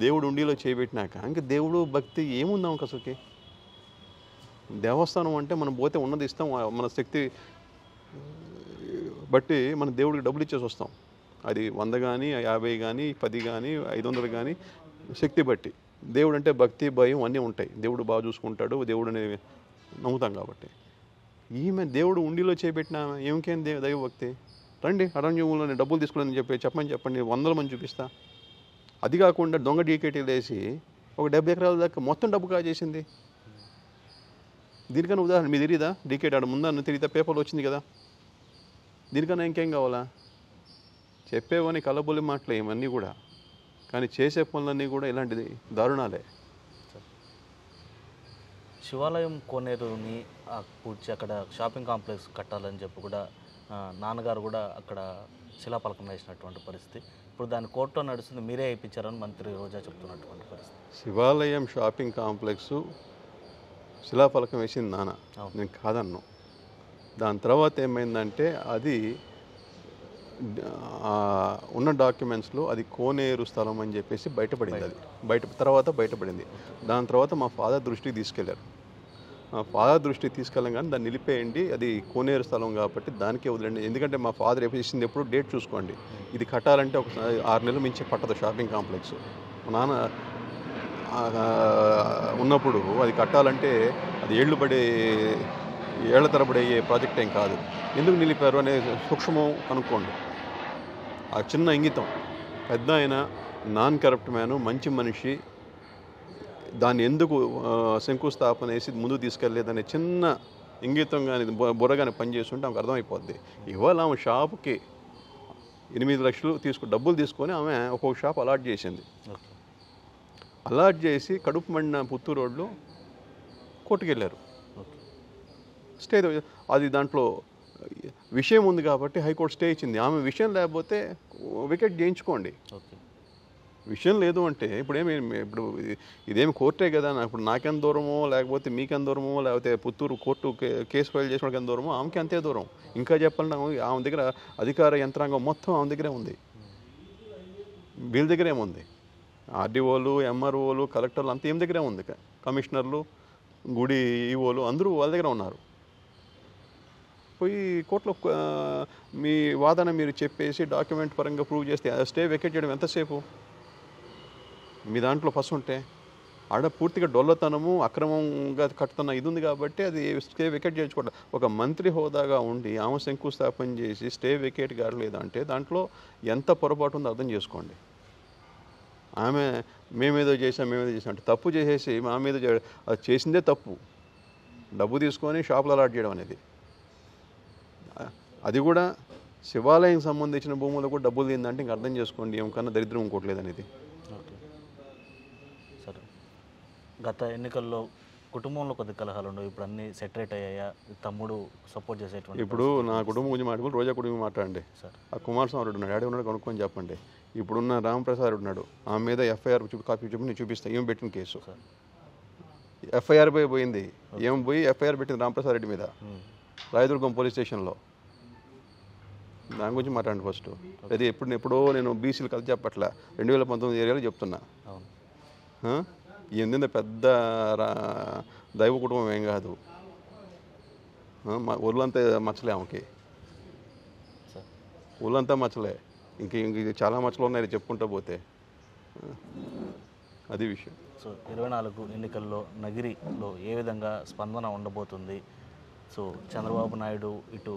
దేవుడు ఉండిలో చేయబెట్టినాక ఇంక దేవుడు భక్తి ఏముందాం అసలుకి? దేవస్థానం అంటే మనం పోతే ఉన్నది ఇస్తాం, మన శక్తి బట్టి మన దేవుడికి డబ్బులు ఇచ్చేసి వస్తాం. అది 100 కానీ 50 కానీ 10 కానీ 500 కానీ శక్తి బట్టి. దేవుడు అంటే భక్తి, భయం అన్నీ ఉంటాయి. దేవుడు బాగా చూసుకుంటాడు, దేవుడిని నమ్ముతాం కాబట్టి. ఈమె దేవుడు ఉండిలో చేపెట్టిన ఏమికేం దైవభక్తి? రండి అరణ్యంలో నేను డబ్బులు తీసుకోలేదని చెప్పండి, 100 మంది చూపిస్తా. అది కాకుండా దొంగ డీకేటీలు వేసి ఒక 70 ఎకరాల దాకా మొత్తం డబ్బు కాజేసింది. దీనికన్నా ఉదాహరణ మీ తెలియదా? డీకేటీ ఆడ ముందన్న తిరిగితే పేపర్లో వచ్చింది కదా. దీనికన్నా ఇంకేం కావాలా? చెప్పేవని కలబొల్లి మాటలే ఇవన్నీ కూడా, కానీ చేసే పనులన్నీ కూడా ఇలాంటిది దారుణాలే. శివాలయం కోనేరుని పూడ్చి అక్కడ షాపింగ్ కాంప్లెక్స్ కట్టాలని చెప్పి కూడా నాన్నగారు కూడా అక్కడ శిలాపలకం వేసినటువంటి పరిస్థితి. ఇప్పుడు దాని కోర్టులో నడుస్తుంది, మీరే వేయించారని మంత్రి రోజా చెప్తున్నటువంటి పరిస్థితి. శివాలయం షాపింగ్ కాంప్లెక్సు శిలాఫలకం వేసింది నాన్న, నేను కాదన్ను. దాని తర్వాత ఏమైందంటే అది ఉన్న డాక్యుమెంట్స్లో అది కోనేరు స్థలం అని చెప్పేసి బయటపడింది. అది బయటపడింది. దాని తర్వాత మా ఫాదర్ దృష్టికి తీసుకెళ్లారు. మా ఫాదర్ దృష్టికి తీసుకెళ్ళగానే దాన్ని నిలిపేయండి, అది కోనేరు స్థలం కాబట్టి దానికే వదిలేండి. ఎందుకంటే మా ఫాదర్ వేసింది ఎప్పుడు డేట్ చూసుకోండి, ఇది కట్టాలంటే ఒక 6 నెలల మించి పట్టదు షాపింగ్ కాంప్లెక్స్. మా నాన్న ఉన్నప్పుడు అది కట్టాలంటే అది ఏళ్ల తరబడి అయ్యే ప్రాజెక్ట్ ఏం కాదు. ఎందుకు నిలిపారు అనే సూక్ష్మం కనుక్కోండి. ఆ చిన్న ఇంగితం, పెద్ద ఆయన నాన్ కరప్ట్ మ్యాను, మంచి మనిషి, దాన్ని ఎందుకు శంకుస్థాపన వేసి ముందుకు తీసుకెళ్ళలేదనే చిన్న ఇంగితం కానీ బుర్రగానే పనిచేస్తుంటే ఆమెకు అర్థమైపోద్ది. ఇవాళ ఆమె షాపుకి 8 లక్షలు డబ్బులు తీసుకొని ఆమె ఒక్కొక్క షాప్ అలాట్ చేసింది. అలాట్ చేసి కడుపు మండిన పుత్తూరు రోడ్లో కోర్టుకెళ్ళారు. స్టే అది దాంట్లో విషయం ఉంది కాబట్టి హైకోర్టు స్టే ఇచ్చింది. ఆమె విషయం లేకపోతే వికెట్ చేయించుకోండి. విషయం లేదు అంటే ఇప్పుడు ఇదేమి కోర్టే కదా, ఇప్పుడు నాకెంత దూరమో లేకపోతే మీకెంత దూరమో లేకపోతే పుత్తూరు కోర్టు కేసు ఫైల్ చేసిన ఎంత దూరమో ఆమెకి అంతే దూరం. ఇంకా చెప్పాలంటే ఆమె దగ్గర అధికార యంత్రాంగం మొత్తం ఆమె దగ్గరే ఉంది, వీళ్ళ దగ్గర ఏముంది? ఆర్డీఓలు, ఎంఆర్ఓలు, కలెక్టర్లు అంతా ఏం దగ్గరే ఉంది. కమిషనర్లు, గుడి ఈఓలు అందరూ వాళ్ళ దగ్గర ఉన్నారు. పోయి కోర్టులో మీ వాదన మీరు చెప్పేసి డాక్యుమెంట్ పరంగా ప్రూవ్ చేస్తే స్టే వెకేట్ చేయడం ఎంతసేపు? మీ దాంట్లో ఫస్ట్ ఉంటే ఆడ పూర్తిగా డొల్లతనము, అక్రమంగా కట్టుతున్న ఇది ఉంది కాబట్టి అది స్టే వెకేట్ చేసుకోవడం. ఒక మంత్రి హోదాగా ఉండి ఆమె శంకుస్థాపన చేసి స్టే వెకేట్ కాలేదంటే దాంట్లో ఎంత పొరపాటు ఉందో అర్థం చేసుకోండి. ఆమె మేమేదో చేసాం అంటే తప్పు చేసేసి మా మీద అది చేసిందే తప్పు. డబ్బు తీసుకొని షాపులు అలాట్ చేయడం అనేది, అది కూడా శివాలయం సంబంధించిన భూములకు కూడా డబ్బులు తిందంటే ఇంక అర్థం చేసుకోండి ఏమకన్నా దరిద్రం ఇంకోట్లేదు అనేది. సరే, గత ఎన్నికల్లో కుటుంబంలో కొద్ది కలహాలు ఉండవు, ఇప్పుడు అన్నీ సెటరేట్ అయ్యాయా? తమ్ముడు సపోర్ట్ చేసేటువంటి ఇప్పుడు నా కుటుంబం గురించి మాట్లాడుకుని రోజా కుటుంబం మాట్లాడండి. ఆ కుమారస్వామి ఉన్నాడు, డాడీ ఉన్నాడు, కనుక్కొని చెప్పండి. ఇప్పుడున్న రామప్రసాద్ ఉన్నాడు, ఆమె మీద ఎఫ్ఐఆర్ కాపీ చూపి నేను చూపిస్తాను. ఏం పెట్టిన కేసు ఎఫ్ఐఆర్ పోయింది, ఏం పోయి ఎఫ్ఐఆర్ పెట్టింది రామప్రసాద్ రెడ్డి మీద. రాయదుర్గం పోలీస్ స్టేషన్లో. దాని గురించి మాట్లాడండి ఫస్ట్. అది ఎప్పుడో నేను బీసీలు కలిసి చెప్పట్లే, 2019 ఏరియాలో చెప్తున్నా. ఏంది పెద్ద దైవ కుటుంబం ఏం కాదు, ఒళ్ళంతా మచ్చలే ఆమెకి, ఒళ్ళంతా మచ్చలే. ఇంక చాలా మచ్చలు ఉన్నాయి చెప్పుకుంటూ పోతే. అది విషయం. సో 24 ఎన్నికల్లో నగిరిలో ఏ విధంగా స్పందన ఉండబోతుంది? సో చంద్రబాబు నాయుడు ఇటు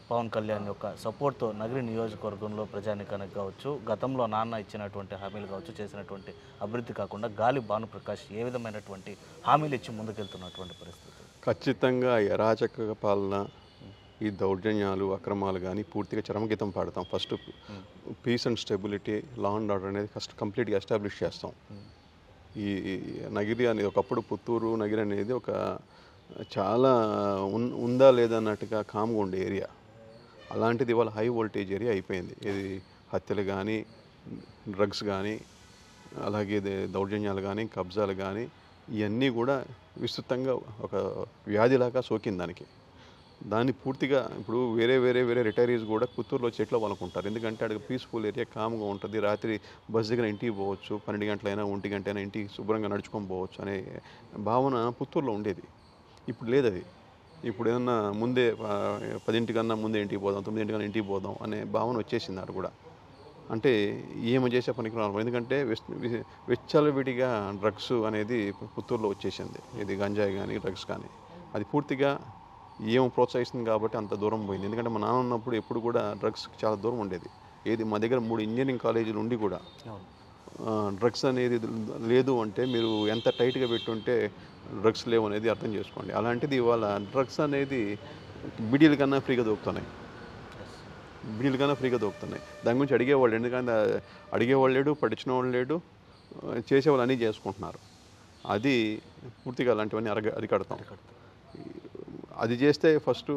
పవన్ కళ్యాణ్ యొక్క సపోర్ట్తో నగిరి నియోజకవర్గంలో ప్రజానికానికి కావచ్చు, గతంలో నాన్న ఇచ్చినటువంటి హామీలు కావచ్చు, చేసినటువంటి అభివృద్ధి కాకుండా గాలి భానుప్రకాష్ ఏ విధమైనటువంటి హామీలు ఇచ్చి ముందుకెళ్తున్నటువంటి పరిస్థితి? ఖచ్చితంగా అరాచక పాలన, ఈ దౌర్జన్యాలు, అక్రమాలు కానీ పూర్తిగా చరమగీతం పాడతాం. First peace and stability, law and order అనేది ఫస్ట్ కంప్లీట్గా ఎస్టాబ్లిష్ చేస్తాం. ఈ నగిరి అనేది ఒకప్పుడు పుత్తూరు నగిరి అనేది ఒక చాలా ఉందా లేదా అన్నట్టుగా కామ్గా ఉండే ఏరియా. అలాంటిది ఇవాళ హై వోల్టేజ్ ఏరియా అయిపోయింది. ఇది హత్యలు కానీ, డ్రగ్స్ కానీ, అలాగే దౌర్జన్యాలు కానీ, కబ్జాలు కానీ, ఇవన్నీ కూడా విస్తృతంగా ఒక వ్యాధిలాగా సోకింది దాన్ని పూర్తిగా. ఇప్పుడు వేరే రిటైరీస్ కూడా పుత్తూరులో చెట్లు వాళ్ళకుంటారు, ఎందుకంటే అక్కడ పీస్ఫుల్ ఏరియా, కామ్గా ఉంటుంది. రాత్రి బస్ దగ్గర ఇంటికి పోవచ్చు, 12 గంటలైనా 1 గంట అయినా ఇంటికి శుభ్రంగా నడుచుకొని పోవచ్చు అనే భావన పుత్తూరులో ఉండేది. ఇప్పుడు లేదు అది. ఇప్పుడు ఏదన్నా ముందే 10 కన్నా ముందే ఇంటికి పోదాం, 9 కన్నా ఇంటికి పోదాం అనే భావన వచ్చేసింది అక్కడ కూడా. అంటే ఏమో చేసే పనికి రావాలి, ఎందుకంటే విచ్చలవిడిగా డ్రగ్స్ అనేది పుత్తూరులో వచ్చేసింది. ఇది గంజాయి కానీ డ్రగ్స్ కానీ అది పూర్తిగా ఏమో ప్రోత్సహిస్తుంది కాబట్టి అంత దూరం పోయింది. ఎందుకంటే మా నాన్న ఉన్నప్పుడు ఎప్పుడు కూడా డ్రగ్స్కి చాలా దూరం ఉండేది. ఏది మా దగ్గర 3 ఇంజనీరింగ్ కాలేజీలు ఉండి కూడా డ్రగ్స్ అనేది లేదు అంటే మీరు ఎంత టైట్గా పెట్టుంటే డ్రగ్స్ లేవు అనేది అర్థం చేసుకోండి. అలాంటిది ఇవాళ డ్రగ్స్ అనేది బిడీల కన్నా ఫ్రీగా దొరుకుతున్నాయి. దాని గురించి అడిగేవాళ్ళు, ఎందుకంటే అడిగేవాళ్ళు లేడు, పట్టించిన వాళ్ళు లేడు, చేసేవాళ్ళు అన్నీ చేసుకుంటున్నారు. అది పూర్తిగా అలాంటివన్నీ అరికడతాం. అది చేస్తే ఫస్ట్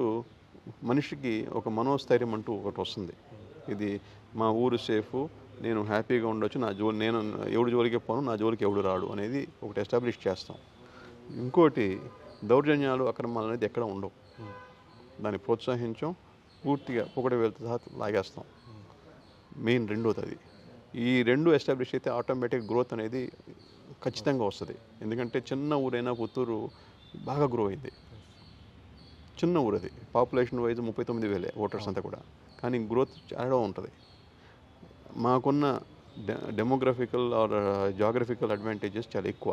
మనిషికి ఒక మనోస్థైర్యం అంటూ ఒకటి వస్తుంది. ఇది మా ఊరు సేఫ్, నేను హ్యాపీగా ఉండొచ్చు, నేను ఎవడు జోలికి పోను, నా జోలికి ఎవడు రాడు అనేది ఒకటి ఎస్టాబ్లిష్ చేస్తాం. ఇంకోటి దౌర్జన్యాలు, అక్రమాలు అనేది ఎక్కడ ఉండవు, దాన్ని ప్రోత్సహించాం, పూర్తిగా పొగటి వెళ్తే సహా లాగేస్తాం. మెయిన్ రెండోది అది. ఈ రెండు ఎస్టాబ్లిష్ అయితే ఆటోమేటిక్ గ్రోత్ అనేది ఖచ్చితంగా వస్తుంది. ఎందుకంటే చిన్న ఊరైనా పుత్తూరు బాగా గ్రో అయింది. చిన్న ఊరు అది, పాపులేషన్ వైజ్ 39,000 ఓటర్స్ అంతా కూడా, కానీ గ్రోత్ చాలా ఉంటుంది. మాకున్న డెమోగ్రఫికల్ ఆర్ జాగ్రఫికల్ అడ్వాంటేజెస్ చాలా ఎక్కువ.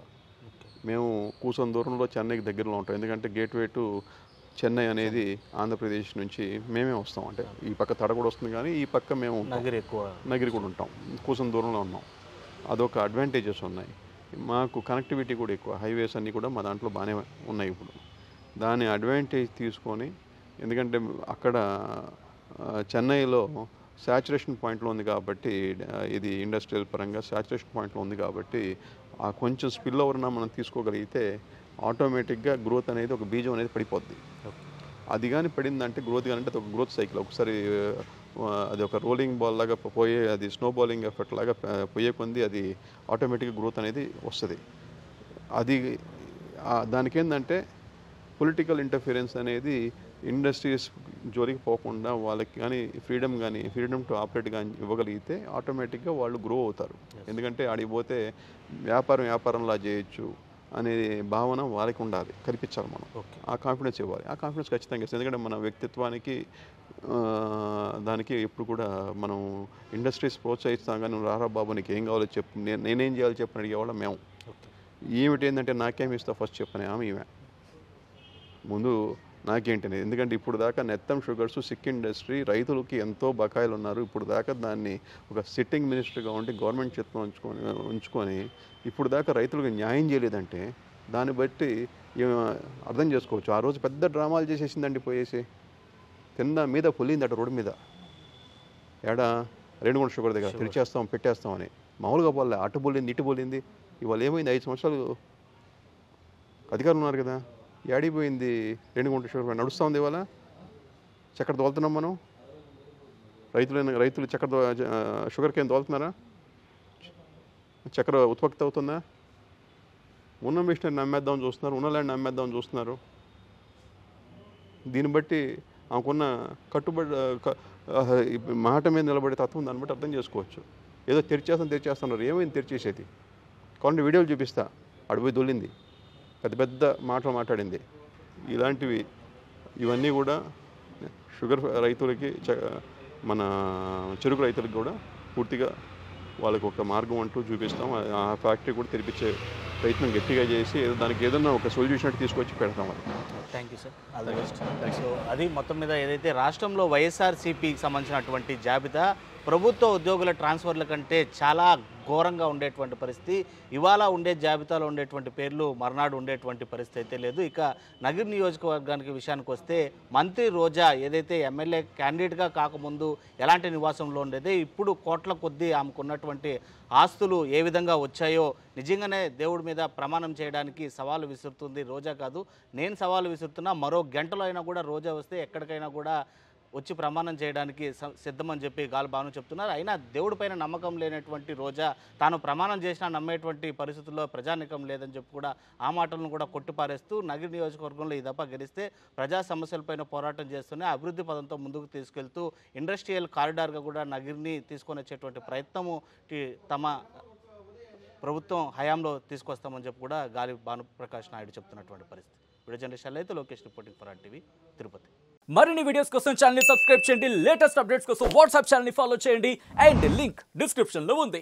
మేము కూర్చొని దూరంలో చెన్నైకి దగ్గరలో ఉంటాం, ఎందుకంటే గేట్వే టు చెన్నై అనేది ఆంధ్రప్రదేశ్ నుంచి మేమే వస్తాం. అంటే ఈ పక్క తడ కూడా వస్తుంది, కానీ ఈ పక్క మేము నగిరి కూడా ఉంటాం, కూర్చొని దూరంలో ఉన్నాం. అదొక అడ్వాంటేజెస్ ఉన్నాయి. మాకు కనెక్టివిటీ కూడా ఎక్కువ, హైవేస్ అన్నీ కూడా మా దాంట్లో బాగానే ఉన్నాయి. ఇప్పుడు దాని అడ్వాంటేజ్ తీసుకొని, ఎందుకంటే అక్కడ చెన్నైలో శాచురేషన్ పాయింట్లో ఉంది కాబట్టి, ఇది ఇండస్ట్రియల్ పరంగా శాచురేషన్ పాయింట్లో ఉంది కాబట్టి, ఆ కొంచెం స్పిల్ ఓవర్న మనం తీసుకోగలిగితే ఆటోమేటిక్గా గ్రోత్ అనేది ఒక బీజం అనేది పడిపోద్ది. అది కానీ పడిందంటే గ్రోత్ కానీ, అంటే ఒక గ్రోత్ సైకిల్ ఒకసారి అది ఒక రోలింగ్ బాల్ లాగా పోయే, అది స్నో బాలింగ్ ఎఫెక్ట్ లాగా పోయే కొంది అది ఆటోమేటిక్గా గ్రోత్ అనేది వస్తుంది. అది దానికి ఏంటంటే పొలిటికల్ ఇంటర్ఫిరెన్స్ అనేది ఇండస్ట్రీస్ జోలికి పోకుండా వాళ్ళకి కానీ ఫ్రీడమ్ టు ఆపరేట్ కానీ ఇవ్వగలిగితే ఆటోమేటిక్గా వాళ్ళు గ్రో అవుతారు. ఎందుకంటే ఆడికి పోతే వ్యాపారంలా చేయొచ్చు అనే భావన వాళ్ళకి ఉండాలి, కల్పించాలి మనం. ఆ కాన్ఫిడెన్స్ ఇవ్వాలి. ఆ కాన్ఫిడెన్స్ ఖచ్చితంగా ఇస్తుంది. ఎందుకంటే మన వ్యక్తిత్వానికి దానికి ఎప్పుడు కూడా మనం ఇండస్ట్రీస్ ప్రోత్సహిస్తాం. కానీ నువ్వు రారా బాబు నీకు ఏం కావాలో చెప్పు, నేనేం చేయాలో చెప్పని అడిగేవాళ్ళం మేము. ఏమిటి ఏంటంటే నాకేమి ఇస్తా ఫస్ట్ చెప్పని ఆమె ఈమె ముందు నాకేంటనేది. ఎందుకంటే ఇప్పుడు దాకా నెత్తం షుగర్స్ సిక్ ఇండస్ట్రీ రైతులకి ఎంతో బకాయిలు ఉన్నారు. ఇప్పుడు దాకా దాన్ని ఒక సిట్టింగ్ మినిస్టర్గా ఉండి గవర్నమెంట్ చేతిలో ఉంచుకొని ఇప్పుడు దాకా రైతులకు న్యాయం చేయలేదంటే దాన్ని బట్టి అర్థం చేసుకోవచ్చు. ఆ రోజు పెద్ద డ్రామాలు చేసేసిందండి, పోయేసి కింద మీద పొలిందట రోడ్డు మీద, ఏడా రేణుగుంట షుగర్ దగ్గర తెరిచేస్తాం పెట్టేస్తామని. మామూలుగా పోలే, అటు పోలింది ఇటు పోలింది. ఇవాళ ఏమైంది, 5 సంవత్సరాలు అధికారులు ఉన్నారు కదా, ఏడిపోయింది రేణుగుంట షుగర్? నడుస్తూ ఉంది ఇవాళ. చక్కెర తోలుతున్నాం మనం. రైతులు చక్కెర షుగర్ కేన్ తోలుతున్నారా? చక్కెర ఉత్పత్తి అవుతుందా? ఉన్న మిషనరీ నమ్మేద్దామని చూస్తున్నారు, ఉన్న ల్యాండ్ నమ్మేద్దామని చూస్తున్నారు. దీన్ని బట్టి ఆమెకున్న కట్టుబడి మాట మీద నిలబడే తత్వం దాన్ని బట్టి అర్థం చేసుకోవచ్చు. ఏదో తెరిచేస్తున్నారు, ఏమైంది తెరిచేసేది? కావాలంటే వీడియోలు చూపిస్తా, అడిపోయి దొల్లింది, పెద్ద పెద్ద మాటలు మాట్లాడింది. ఇవన్నీ కూడా షుగర్ రైతులకి, మన చెరుకు రైతులకి కూడా పూర్తిగా వాళ్ళకి ఒక మార్గం అంటూ చూపిస్తాం. ఆ ఫ్యాక్టరీ కూడా తెరిపించే ప్రయత్నం గట్టిగా చేసి దానికి ఏదన్నా ఒక సొల్యూషన్ తీసుకొచ్చి పెడతాం. అది thank you sir, all the best. So అది మొత్తం మీద ఏదైతే రాష్ట్రంలో వైఎస్ఆర్సీపీకి సంబంధించినటువంటి జాబితా ప్రభుత్వ ఉద్యోగుల ట్రాన్స్ఫర్ల కంటే చాలా ఘోరంగా ఉండేటువంటి పరిస్థితి. ఇవాళ ఉండే జాబితాలో ఉండేటువంటి పేర్లు మర్నాడు ఉండేటువంటి పరిస్థితి అయితే లేదు. ఇక నగిరి నియోజకవర్గానికి విషయానికి వస్తే మంత్రి రోజా ఏదైతే ఎమ్మెల్యే క్యాండిడేట్గా కాకముందు ఎలాంటి నివాసంలో ఉండేదే, ఇప్పుడు కోట్ల కొద్దీ ఆమెకున్నటువంటి ఆస్తులు ఏ విధంగా వచ్చాయో నిజంగానే దేవుడి మీద ప్రమాణం చేయడానికి సవాలు విసురుతుంది రోజా. కాదు, నేను సవాలు విసురుతున్నా, మరో గంటలో అయినా కూడా రోజా వస్తే ఎక్కడికైనా కూడా వచ్చి ప్రమాణం చేయడానికి సిద్ధమని చెప్పి భాను చెప్తున్నారు. అయినా దేవుడి పైన నమ్మకం లేనటువంటి రోజా తాను ప్రమాణం చేసినా నమ్మేటువంటి పరిస్థితుల్లో ప్రజానికం లేదని చెప్పి కూడా ఆ మాటలను కూడా కొట్టిపారేస్తూ నగిరి నియోజకవర్గంలో ఈ దఫా గెలిస్తే ప్రజా సమస్యలపైన పోరాటం చేస్తూనే అభివృద్ధి పదంతో ముందుకు తీసుకెళ్తూ ఇండస్ట్రియల్ కారిడార్గా కూడా నగిరిని తీసుకొని వచ్చేటువంటి ప్రయత్నము తమ ప్రభుత్వం హయాంలో తీసుకొస్తామని చెప్పి కూడా భానుప్రకాష్ నాయుడు చెప్తున్నటువంటి పరిస్థితి. వీడియో జర్నలిస్ట్ అయితే Lokesh reporting for RTV, Tirupati. మరిన్ని వీడియోస్ కోసం ఛానల్ ని సబ్స్క్రైబ్ చేయండి, లేటెస్ట్ అప్డేట్స్ కోసం వాట్సాప్ ఛానల్ ని ఫాలో చేయండి అండ్ లింక్ డిస్క్రిప్షన్ లో ఉంది.